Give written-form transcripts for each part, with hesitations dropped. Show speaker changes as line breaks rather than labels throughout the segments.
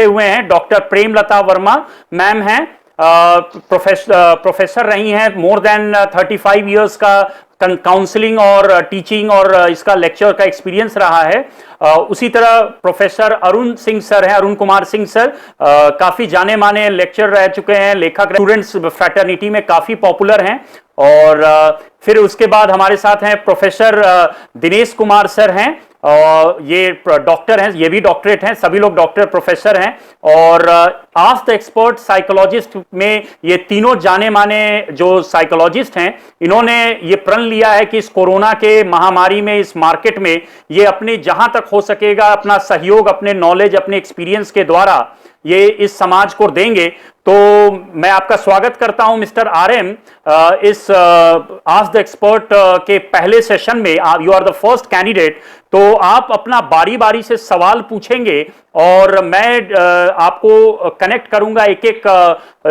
हुए हैं doctor Premlata Verma ma'am हैं। प्रोफेसर रही हैं, मोर देन 35 इयर्स का काउंसलिंग और टीचिंग और इसका लेक्चर का एक्सपीरियंस रहा है। उसी तरह प्रोफेसर अरुण सिंह सर हैं, अरुण कुमार सिंह सर, काफी जाने माने लेक्चर रह चुके हैं, लेखक, स्टूडेंट्स फ्रैटर्निटी में काफी पॉपुलर हैं। और फिर उसके बाद हमारे साथ हैं प्रोफेसर दिनेश कुमार सर हैं, और ये डॉक्टर हैं, ये भी डॉक्टरेट हैं, सभी लोग डॉक्टर प्रोफेसर हैं। और आस्क द एक्सपर्ट साइकोलॉजिस्ट में ये तीनों जाने माने जो साइकोलॉजिस्ट हैं, इन्होंने ये प्रण लिया है कि इस कोरोना के महामारी में, इस मार्केट में, ये अपने जहां तक हो सकेगा अपना सहयोग, अपने नॉलेज, अपने एक्सपीरियंस के द्वारा ये इस समाज को देंगे। तो मैं आपका स्वागत करता हूं मिस्टर आरएम इस आस्क द एक्सपर्ट के पहले सेशन में। You are the first candidate, तो आप अपना बारी बारी से सवाल पूछेंगे और मैं आपको कनेक्ट करूंगा एक एक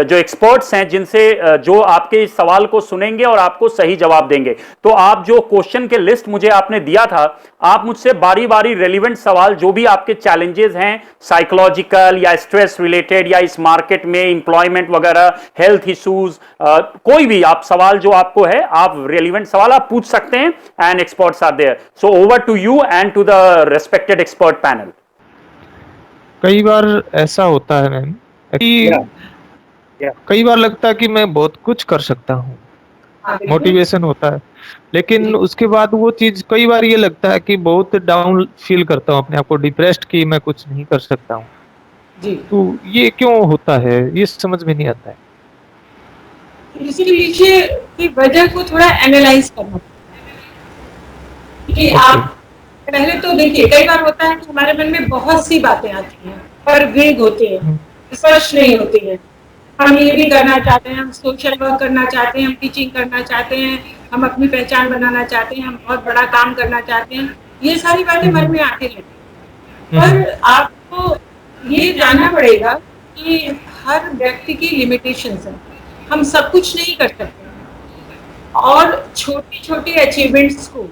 जो एक्सपर्ट्स हैं, जिनसे जो आपके इस सवाल को सुनेंगे और आपको सही जवाब देंगे। तो आप जो क्वेश्चन के लिस्ट मुझे आपने दिया था, आप मुझसे बारी बारी रेलिवेंट सवाल, जो भी आपके चैलेंजेस हैं साइकोलॉजिकल या स्ट्रेस रिलेटेड या इस मार्केट में एम्प्लॉयमेंट वगैरह, हेल्थ इश्यूज, कोई भी आप सवाल जो आपको है, आप रेलिवेंट सवाल आप पूछ सकते हैं, and experts are there. So over to you and to the respected expert panel.
कई बार ऐसा होता है मैम कि कई बार लगता है कि मैं बहुत कुछ कर सकता हूँ, मोटिवेशन होता है, लेकिन उसके बाद वो चीज कई बार ये लगता है कि बहुत डाउन फील करता हूँ अपने आप को, डिप्रेस्ड, कि मैं कुछ नहीं कर सकता हूँ।
जी।
तो ये क्यों होता है, ये समझ में नहीं आता है।
इसके पीछे की वजह को थोड़ा एनालाइज करना कि आप पहले तो देखिए, कई बार होता है कि हमारे मन में बहुत सी बातें आती हैं पर वेग होती हैं, स्पष्ट नहीं होती हैं। हम ये भी करना चाहते हैं, हम सोशल वर्क करना चाहते हैं, हम टीचिंग करना चाहते हैं, हम अपनी पहचान बनाना चाहते हैं, हम बहुत बड़ा काम करना चाहते हैं, ये सारी बातें मन में आती रहती हैं। पर आपको ये जानना पड़ेगा कि हर व्यक्ति की लिमिटेशंस हैं, हम सब कुछ नहीं कर सकते, और छोटी छोटी अचीवमेंट्स को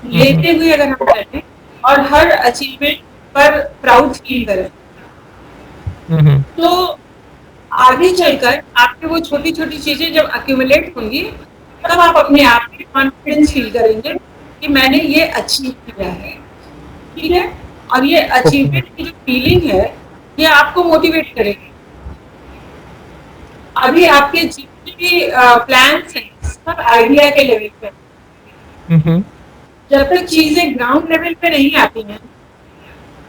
लेते हुए अगर हम चलें और हर अचीवमेंट पर प्राउड फील करें, तो आगे चलकर आपके वो छोटी छोटी चीजें जब अक्यूमुलेट होंगी, तब आप अपने आप में कॉन्फिडेंस फील करेंगे कि मैंने ये अचीव किया है। ठीक है, और ये अचीवमेंट की जो फीलिंग है, ये आपको मोटिवेट करेगी। अभी आपके जितने भी प्लान्स हैं, सब आइडिया के लेवल पे। जब तक चीजें ग्राउंड लेवल पे नहीं आती हैं,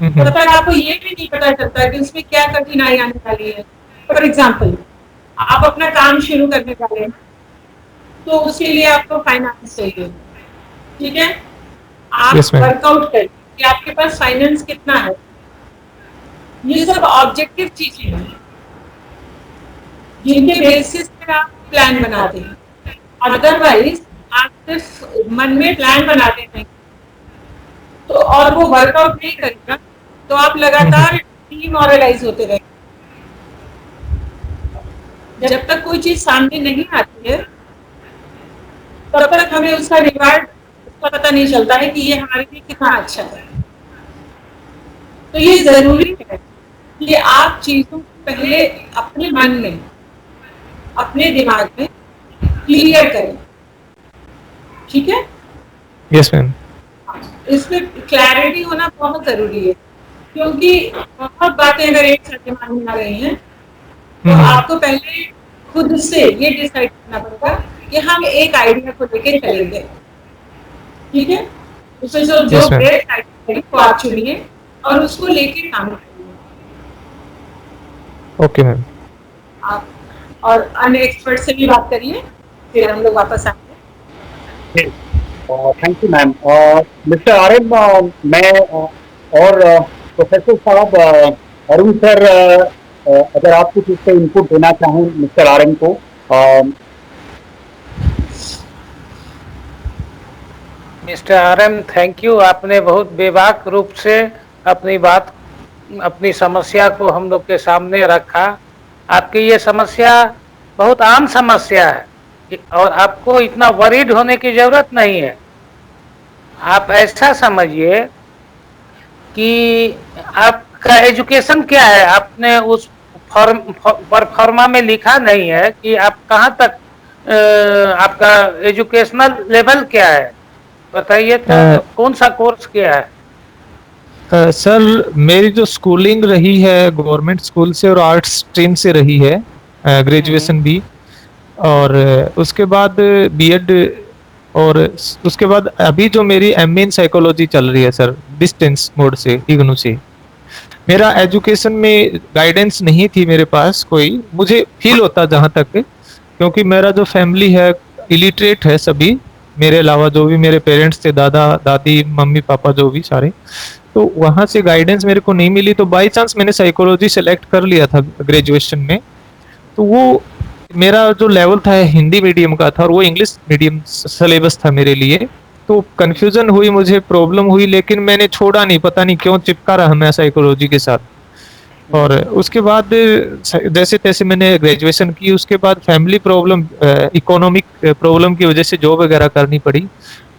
तब तक आपको ये भी नहीं पता चलता कि उसमें क्या कठिनाई आने वाली है। फॉर एग्जाम्पल, आप अपना काम शुरू करने वाले हैं, तो उसके लिए आपको फाइनेंस चाहिए। ठीक है, आप वर्कआउट करें कि आपके पास फाइनेंस कितना है। ये सब ऑब्जेक्टिव चीजें हैं जिनके बेसिस पे आप प्लान बनाते हैं। अदरवाइज आप सिर्फ मन में प्लान बनाते हैं तो, और वो वर्कआउट नहीं करेगा, तो आप लगातार डीमोरलाइज होते रहेंगे। जब तक कोई चीज सामने नहीं आती है, तब तक हमें उसका रिवार्ड, उसका पता नहीं चलता है कि ये हमारे लिए कितना अच्छा है। तो ये जरूरी है कि आप चीजों को पहले अपने मन में, अपने दिमाग में क्लियर करें। ठीक है?
Yes ma'am.
इसमें क्लैरिटी होना बहुत जरूरी है, क्योंकि बहुत बातें अगर एक साथ दिमाग में आ रही हैं, तो आपको पहले खुद से ये डिसाइड करना पड़ेगा कि हम एक आइडिया को लेके चलेंगे। ठीक है, उसमें जो बेस्ट आइडिया है वो आप चुनिए और उसको लेके काम करिए।
Okay ma'am.
आप और अन्य एक्सपर्ट से भी बात करिए, फिर हम लोग वापस आएंगे।
Thank you ma'am. Mister RM, मैं और प्रोफेसर साहब, अरुण सर, अगर आप कुछ इस पर इनपुट देना चाहें मिस्टर आरएम को।
Mister RM, thank you. आपने बहुत बेबाक रूप से अपनी बात, अपनी समस्या को हम लोग के सामने रखा। आपकी ये समस्या बहुत आम समस्या है और आपको इतना वरीड होने की जरूरत नहीं है। आप ऐसा समझिए कि आप आपका एजुकेशन क्या है? आपने उस फॉर्म परफॉर्मा में लिखा नहीं है कि आप कहाँ तक आपका एजुकेशनल लेवल क्या है, बताइए तो कौन सा कोर्स किया है?
सर मेरी जो स्कूलिंग रही है गवर्नमेंट स्कूल से और आर्ट्स स्ट्रीम से रही है, ग्रेजुएशन भी, और उसके बाद बीएड, और उसके बाद अभी जो मेरी एमए इन साइकोलॉजी चल रही है सर, डिस्टेंस मोड से इग्नू से। मेरा एजुकेशन में गाइडेंस नहीं थी मेरे पास कोई, मुझे फील होता जहाँ तक, क्योंकि मेरा जो फैमिली है इलिटरेट है सभी, मेरे अलावा जो भी मेरे पेरेंट्स थे, दादा दादी मम्मी पापा जो भी सारे, तो वहाँ से गाइडेंस मेरे को नहीं मिली। तो बाय चांस मैंने साइकोलॉजी सेलेक्ट कर लिया था ग्रेजुएशन में। तो वो मेरा जो लेवल था हिंदी मीडियम का था और वो इंग्लिश मीडियम सिलेबस था मेरे लिए, तो कंफ्यूजन हुई, मुझे प्रॉब्लम हुई, लेकिन मैंने छोड़ा नहीं, पता नहीं क्यों चिपका रहा मैं साइकोलॉजी के साथ। और उसके बाद जैसे तैसे मैंने ग्रेजुएशन की, उसके बाद फैमिली प्रॉब्लम, इकोनॉमिक प्रॉब्लम की वजह से जॉब वगैरह करनी पड़ी।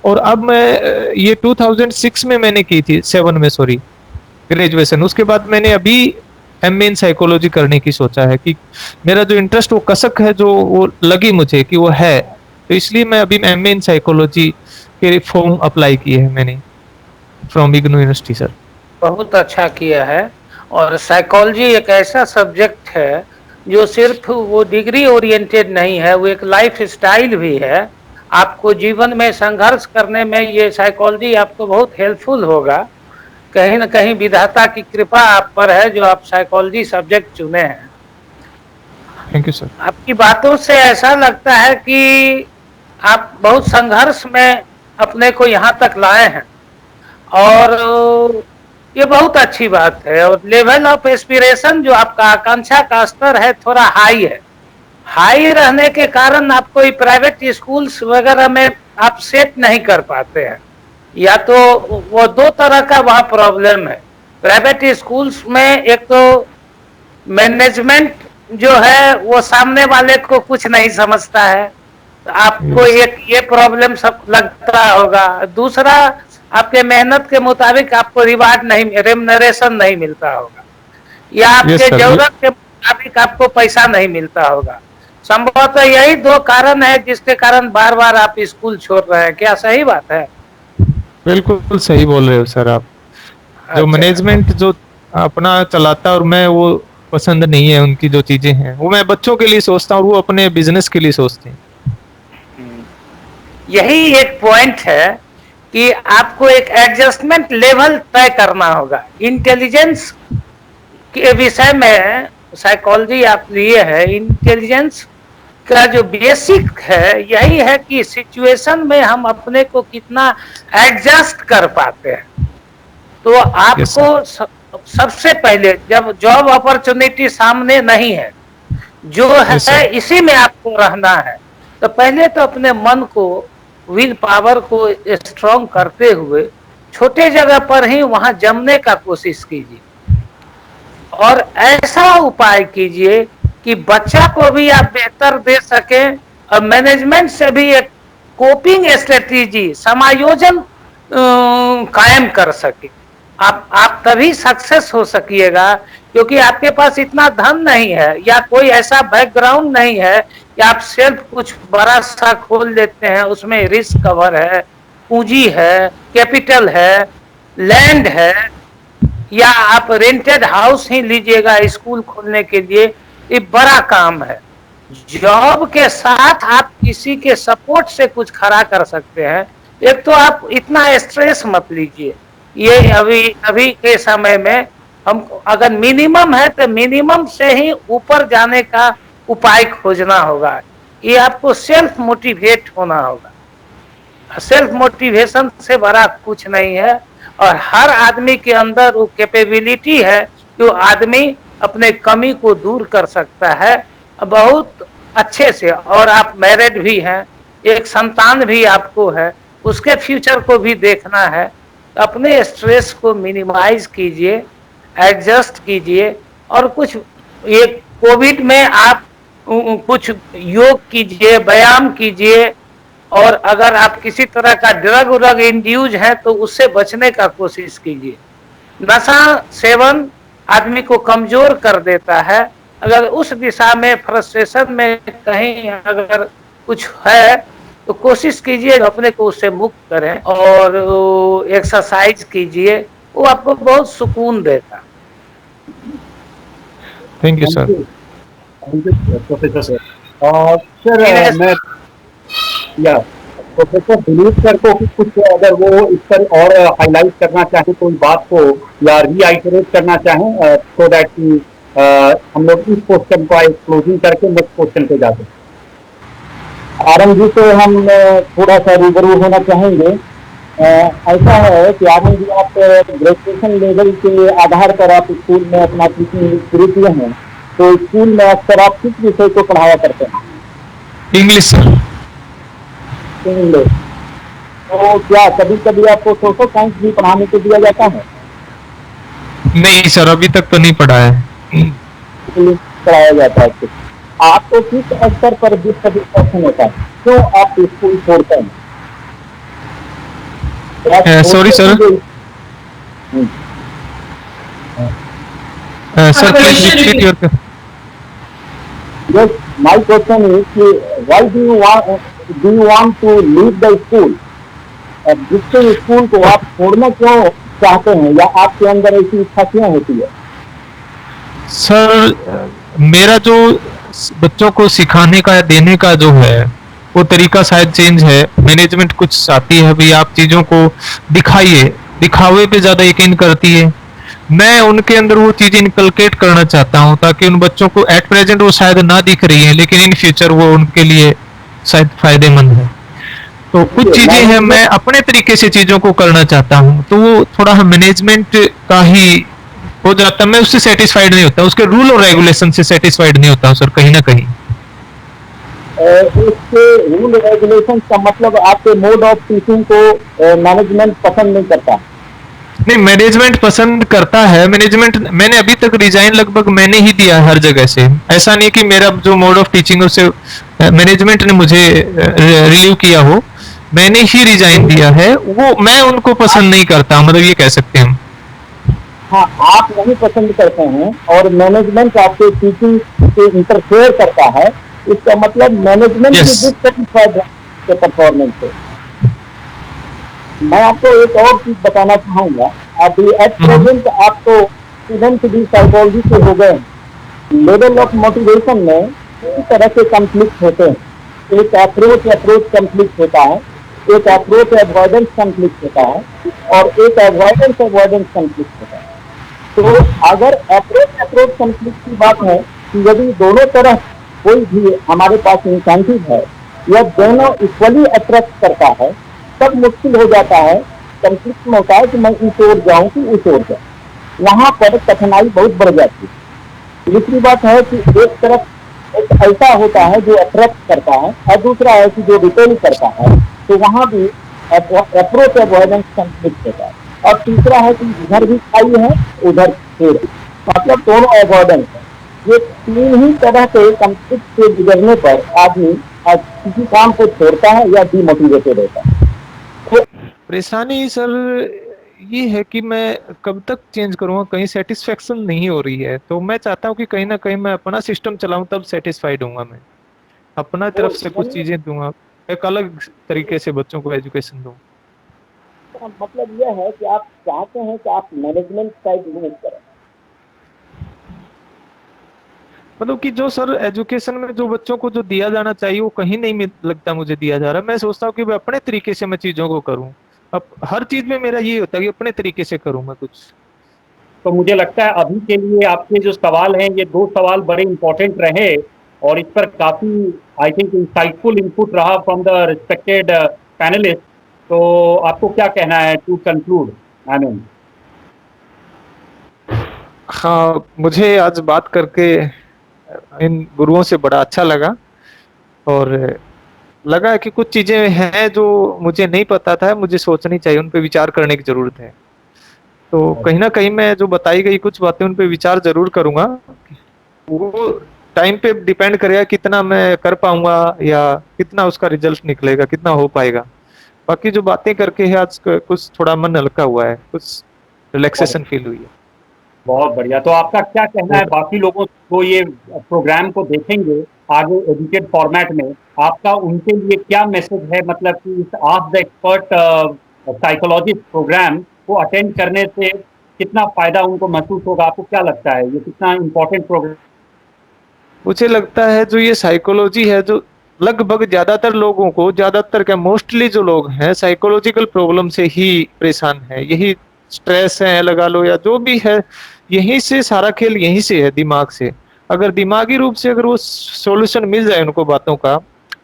और अब मैं ये 2006 में मैंने की थी, 7 में सॉरी, ग्रेजुएशन। उसके बाद मैंने अभी एमए इन साइकोलॉजी करने की सोचा है कि मेरा जो इंटरेस्ट, वो कसक है जो, वो लगी मुझे कि वो है, तो इसलिए मैं अभी एमए इन साइकोलॉजी के फॉर्म अप्लाई किए हैं मैंने फ्रॉम इग्नू यूनिवर्सिटी सर।
बहुत अच्छा किया है। और साइकोलॉजी एक ऐसा सब्जेक्ट है जो सिर्फ वो डिग्री ओरिएंटेड नहीं है, वो एक लाइफ स्टाइल भी है। आपको जीवन में संघर्ष करने में ये साइकोलॉजी आपको बहुत हेल्पफुल होगा। कहीं ना कहीं विधाता की कृपा आप पर है जो आप साइकोलॉजी सब्जेक्ट चुने हैं।
Thank you sir.
आपकी बातों से ऐसा लगता है कि आप बहुत संघर्ष में अपने को यहाँ तक लाए हैं, और ये बहुत अच्छी बात है। और लेवल ऑफ एस्पिरेशन जो आपका आकांक्षा का स्तर है थोड़ा हाई है। हाई रहने के कारण आप कोई प्राइवेट स्कूल्स वगैरह में आप सेट नहीं कर पाते हैं, या तो वो दो तरह का वहाँ प्रॉब्लम है। प्राइवेट स्कूल्स में एक तो मैनेजमेंट जो है वो सामने वाले को कुछ नहीं समझता है, आपको एक ये प्रॉब्लम सब लगता होगा। दूसरा, आपके मेहनत के मुताबिक आपको रिवार्ड नहीं, रेम्युनरेशन नहीं मिलता होगा, या आपके जरूरत के मुताबिक आपको पैसा नहीं मिलता होगा। संभवतः यही दो कारण है जिसके कारण बार बार आप स्कूल छोड़ रहे हैं। क्या सही बात है?
बिल्कुल सही बोल रहे हो सर आप। जो मैनेजमेंट जो अपना चलाता है और मैं वो पसंद नहीं है, उनकी जो चीजें हैं वो मैं बच्चों के लिए सोचता हूँ, वो अपने बिजनेस के लिए सोचते हैं।
यही एक पॉइंट है कि आपको एक एडजस्टमेंट लेवल तय करना होगा। इंटेलिजेंस के विषय में साइकोलॉजी आप लिए है। इंटेलिजेंस का जो बेसिक है यही है कि सिचुएशन में हम अपने को कितना एडजस्ट कर पाते हैं। तो आपको सबसे पहले, जब जॉब अपॉर्चुनिटी सामने नहीं है, जो है इसी में आपको रहना है, तो पहले तो अपने मन को, विल पावर को स्ट्रॉन्ग करते हुए छोटे जगह पर ही वहां जमने का कोशिश कीजिए, और ऐसा उपाय कीजिए कि बच्चा को भी आप बेहतर दे सकें और मैनेजमेंट से भी एक कोपिंग स्ट्रेटेजी, समायोजन कायम कर सके। आप तभी सक्सेस हो सकिएगा, क्योंकि आपके पास इतना धन नहीं है या कोई ऐसा बैकग्राउंड नहीं है कि आप सेल्फ कुछ बड़ा सा खोल लेते हैं, उसमें रिस्क कवर है, पूंजी है, कैपिटल है, लैंड है, या आप रेंटेड हाउस ही लीजिएगा स्कूल खोलने के लिए। ये बड़ा काम है। जॉब के साथ आप किसी के सपोर्ट से कुछ खड़ा कर सकते हैं। एक तो आप इतना स्ट्रेस मत लीजिए। ये अभी के समय में हम अगर मिनिमम है तो मिनिमम से ही ऊपर जाने का उपाय खोजना होगा। ये आपको सेल्फ मोटिवेट होना होगा। सेल्फ मोटिवेशन से बड़ा कुछ नहीं है, और हर आदमी के अंदर वो कैपेबिलिटी है कि वो आदमी अपने कमी को दूर कर सकता है बहुत अच्छे से। और आप मैरिड भी हैं, एक संतान भी आपको है, उसके फ्यूचर को भी देखना है। अपने स्ट्रेस को मिनिमाइज कीजिए, एडजस्ट कीजिए, और कुछ ये कोविड में आप कुछ योग कीजिए, व्यायाम कीजिए, और अगर आप किसी तरह का ड्रग इंड्यूज है तो उससे बचने का कोशिश कीजिए। नशा सेवन आदमी को कमजोर कर देता है। अगर उस दिशा में फ्रस्ट्रेशन में कहीं अगर कुछ है तो कोशिश कीजिए अपने को उससे मुक्त करें और एक्सरसाइज कीजिए, वो आपको बहुत सुकून देगा।
Thank you sir.
Thank you professor sir. Sir
Yes.
मैं या प्रोफेसर दिलीप सर को कुछ अगर वो इस पर और हाईलाइट करना चाहें कोई बात को या रीआइटरेट करना चाहें सो दैट कि हम लोग इस क्वेश्चन को क्लोजिंग करके नेक्स्ट क्वेश्चन पे जाते हैं। आरएम जी से हम थोड़ा सा रूबरू होना चाहेंगे। ऐसा है कि आरएम जी आप ग्रेजुएशन लेवल के आधार पर आप स्कूल में अपना टीचिंग शुरू किए हैं, तो स्कूल में अक्सर आप किस विषय को पढ़ाया करते हैं?
English sir.
इंग्लिश। तो क्या कभी कभी आपको सोशल साइंस भी पढ़ाने को दिया जाता है?
नहीं सर, अभी तक तो नहीं पढ़ा है।
इंग्लिश पढ़ाया जाता है। आपको किस स्तर पर डिससेटिस्फैक्शन होता है, क्यों आप स्कूल छोड़ते हैं?
Sorry sir. Sir please repeat your.
Yes, my question is कि why do you want to leave the school? जिससे स्कूल को आप छोड़ना क्यों चाहते हैं, या आपके अंदर ऐसी इच्छा क्यों होती है?
सर मेरा जो बच्चों को सिखाने का देने का जो है वो तरीका शायद चेंज है। मैनेजमेंट कुछ चाहती है भाई आप चीजों को दिखाइए, दिखावे पे ज्यादा यकीन करती है। मैं उनके अंदर वो चीजें इनकलकेट करना चाहता हूँ ताकि उन बच्चों को एट प्रेजेंट वो शायद ना दिख रही है लेकिन इन फ्यूचर वो उनके लिए शायद फायदेमंद है। तो कुछ चीजें हैं मैं अपने तरीके से चीजों को करना चाहता हूँ, तो वो थोड़ा मैनेजमेंट का ही हो जाता, मैं उससे सेटिस्फाइड नहीं होता, उसके रूल और रेगुलेशन से सेटिस्फाइड नहीं होता हूँ सर कहीं ना कहीं।
उसके रूल रेगुलेशन का मतलब आपके मोड ऑफ टीचिंग को मैनेजमेंट पसंद नहीं करता?
नहीं, मैनेजमेंट पसंद करता है। मैनेजमेंट मैंने अभी तक रिजाइन लगभग मैंने ही दिया है हर जगह से। ऐसा नहीं कि मेरा जो मोड ऑफ टीचिंग है उससे मैनेजमेंट ने मुझे रिलीव किया हो, मैंने ही रिजाइन दिया है। वो मैं उनको पसंद नहीं करता, मतलब ये कह सकते हैं हम।
हाँ, आप नहीं पसंद करते हैं और मैनेजमेंट आपके टीचिंग से इंटरफेयर करता है, इसका मतलब मैनेजमेंट
Yes.
की डिससेटिस्फाइड के परफॉर्मेंस से। मैं आपको एक और चीज बताना चाहूंगा। अभी एट प्रेजेंट आप तो स्टूडेंट भी साइकोलॉजी से हो गए, लेवल ऑफ मोटिवेशन में तीन तरह के कंफ्लिक्ट होते हैं। एक अप्रोच कंफ्लिक्ट होता है, एक अप्रोच अवॉइडेंस कंफ्लिक्ट होता है, और एक अवॉइडेंस कंफ्लिक्ट होता है। तो अगर अप्रोच कंफ्लिक्ट की बात है कि यदि दोनों तरफ कोई भी हमारे पास इंसेंटिव है या दोनों इक्वली अट्रैक्ट करता है, तब मुश्किल हो जाता है। कंफ्लिक्ट में होता है कि मैं इस ओर जाऊं कि उस ओर जाऊं, वहां पर कठिनाई बहुत बढ़ जाती है। दूसरी बात है कि एक तरफ एक ऐसा होता है जो अट्रैक्ट करता है और दूसरा है कि जो रिपेल करता है, तो वहां भी अप्रोच अवॉइडेंस कंफ्लिक्ट होता है। और तीसरा है कि इधर भी खाई है उधर शेर, मतलब दोनों अवॉइडेंस है। ये तीन ही तरह के कंफ्लिक्ट से गुजरने पर आदमी किसी काम को छोड़ता है या डीमोटिवेटेड होता है।
परेशानी सर ये है कि मैं कब तक चेंज करूंगा, कहीं सेटिस्फेक्शन नहीं हो रही है। तो मैं चाहता हूँ कि कहीं ना कहीं मैं अपना सिस्टम चलाऊं, तब सेटिस्फाइड होऊंगा। मैं अपना तरफ से कुछ चीजें दूंगा, एक अलग तरीके से बच्चों को एजुकेशन दूं।
मतलब यह है कि आप चाहते हैं कि आप मैनेजमेंट साइड मूव करें।
मतलब कि जो सर एजुकेशन में जो बच्चों को जो दिया जाना चाहिए वो कहीं नहीं लगता मुझे दिया जा रहा। मैं सोचता हूँ कि मैं अपने तरीके से मैं चीजों को करूँ। अब हर चीज में मेरा ये होता है कि अपने तरीके से करूँ मैं कुछ।
तो मुझे लगता है अभी के लिए आपके जो सवाल हैं ये दो सवाल बड़े इंपॉर्टेंट रहे और इस पर काफी आई थिंक इंसाइटफुल इनपुट रहा फ्रॉम द रिस्पेक्टेड पैनलिस्ट। तो आपको क्या कहना है टू कंक्लूड आनंद?
हाँ, मुझे आज बात करके इन गुरुओं से बड़ा अच्छा लगा और लगा कि कुछ चीजें हैं जो मुझे नहीं पता था, मुझे सोचनी चाहिए, उन पे विचार करने की जरूरत है। तो कहीं ना कहीं मैं जो बताई गई कुछ बातें उन पे विचार जरूर करूंगा। वो टाइम पे डिपेंड करेगा कितना मैं कर पाऊंगा या कितना उसका रिजल्ट निकलेगा, कितना हो पाएगा। बाकी जो बातें करके है आज कुछ थोड़ा मन हल्का हुआ है, कुछ रिलैक्सेशन फील हुई है।
बहुत बढ़िया। तो आपका क्या कहना है बाकी लोगों को ये प्रोग्राम को देखेंगे आगे एडिटेड फॉर्मेट में, आपका उनके लिए क्या मैसेज है? मतलब कि इस ask the expert psychologist programme को अटेंड करने से कितना फायदा उनको महसूस होगा? आपको क्या लगता है ये कितना इम्पोर्टेंट प्रोग्राम?
मुझे लगता है जो ये साइकोलॉजी है, जो लगभग ज्यादातर लोगों को, ज्यादातर क्या मोस्टली जो लोग हैं साइकोलॉजिकल प्रॉब्लम से ही परेशान है, यही स्ट्रेस है लगा लो या जो भी है, यहीं से सारा खेल यहीं से है, दिमाग से। अगर दिमागी रूप से अगर वो सॉल्यूशन मिल जाए उनको बातों का,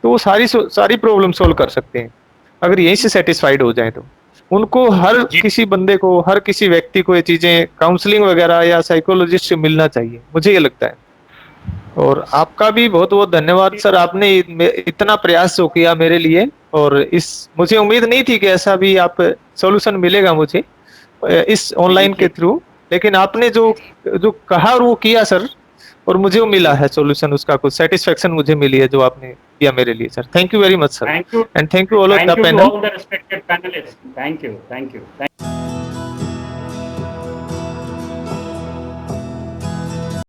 तो वो सारी प्रॉब्लम सोल्व कर सकते हैं, अगर यहीं से सेटिस्फाइड हो जाए तो। उनको हर किसी बंदे को, हर किसी व्यक्ति को ये चीजें काउंसलिंग वगैरह या साइकोलॉजिस्ट से मिलना चाहिए, मुझे ये लगता है। और आपका भी बहुत बहुत धन्यवाद सर, आपने इतना प्रयास जो किया मेरे लिए, और इस मुझे उम्मीद नहीं थी कि ऐसा भी आप सॉल्यूशन मिलेगा मुझे इस ऑनलाइन के थ्रू, लेकिन आपने जो जो कहा और वो किया सर, और मुझे वो मिला है सॉल्यूशन, उसका कुछ सेटिस्फेक्शन मुझे मिली है जो आपने किया मेरे लिए sir. Thank you very much sir,
thank you,
and thank you all of the
thank you to
panel.
All the respected panelist. Thank you, thank you.